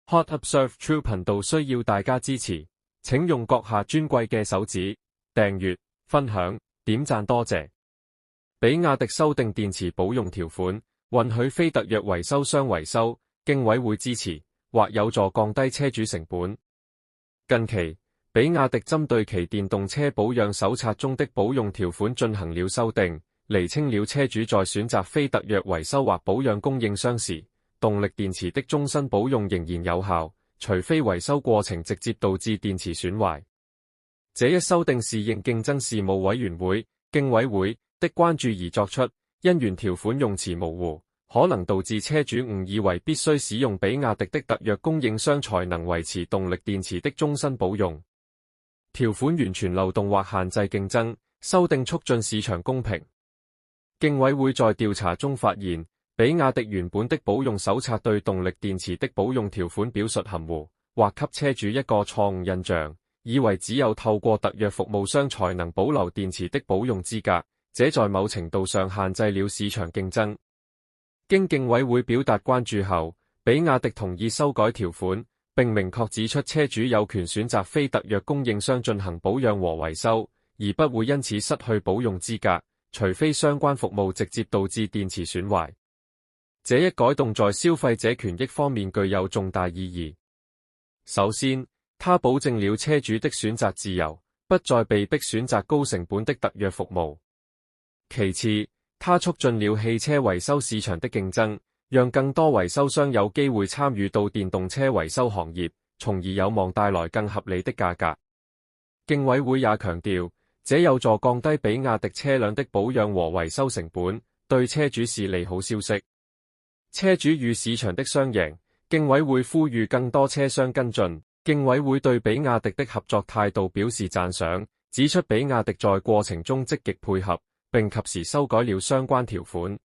Hot Observe True 頻道需要大家支持，請用閣下尊貴嘅手指訂閱、分享、點讚，多謝。比亞迪修訂電池保用條款，允許非特約維修商維修，競委會支持，或有助降低車主成本。近期，比亞迪針對其電動車保養手冊中的保用條款進行了修訂，釐清了車主在選擇非特約維修或保養供應商時，動力電池的終身保用仍然有效，除非維修過程直接導致電池損壞。這一修訂是應競爭事務委員會競委會的關注而作出，因原條款用詞模糊，可能導致車主誤以為必須使用比亞迪的特約供應商才能維持動力電池的終身保用。條款完全漏洞或限制競爭，修訂促進市場公平。競委會在調查中發現，比亞迪原本的保用手冊對動力電池的保用條款表述含糊，或給車主一個錯誤印象，以為只有透過特約服務商才能保留電池的保用資格，這在某程度上限制了市場競爭。經競委會表達關注後，比亞迪同意修改條款，並明確指出車主有權選擇非特約供應商進行保養和維修，而不會因此失去保用資格，除非相關服務直接導致電池損壞。這一改動在消費者權益方面具有重大意義。首先，它保證了車主的選擇自由，不再被迫選擇高成本的特約服務。其次，它促進了汽車維修市場的競爭，讓更多維修商有機會參與到電動車維修行業，從而有望帶來更合理的價格。競委會也強調，這有助降低比亞迪車輛的保養和維修成本，對車主是利好消息。車主與市場的雙贏，競委會呼籲更多車商跟進。競委會對比亞迪的合作態度表示讚賞，指出比亞迪在過程中積極配合，並及時修改了相關條款。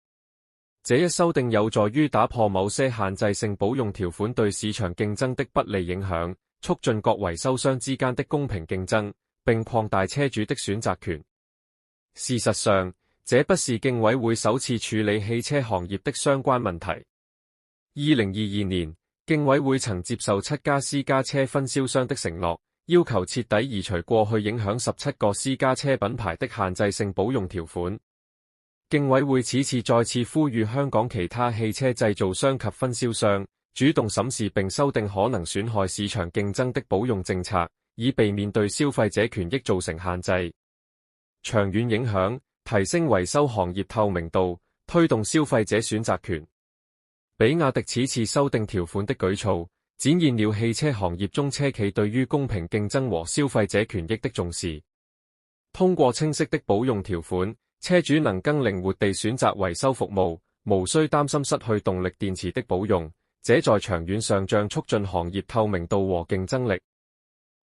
這一修訂有助於打破某些限制性保用條款對市場競爭的不利影響，促進各維修商之間的公平競爭，並擴大車主的選擇權。事實上，這不是競委會首次處理汽車行業的相關問題。2022年，競委會曾接受7家私家車分銷商的承諾，要求徹底移除過去影響17個私家車品牌的限制性保用條款。競委會此次再次呼籲香港其他汽車製造商及分銷商，主動審視並修訂可能損害市場競爭的保用政策，以避免對消費者權益造成限制。長遠影響，提升維修行業透明度，推動消費者選擇權。比亞迪此次修訂條款的舉措，展現了汽車行業中車企對於公平競爭和消費者權益的重視。通過清晰的保用條款，車主能更靈活地選擇維修服務，無需擔心失去動力電池的保用，這在長遠上將促進行業透明度和競爭力。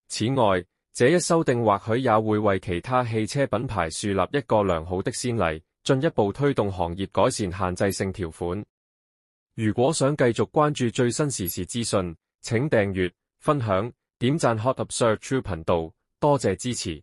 此外，這一修訂或許也會為其他汽車品牌樹立一個良好的先例，進一步推動行業改善限制性條款。如果想繼續關注最新時事資訊，請訂閱、分享、點讚 Hot Observe True 頻道，多謝支持。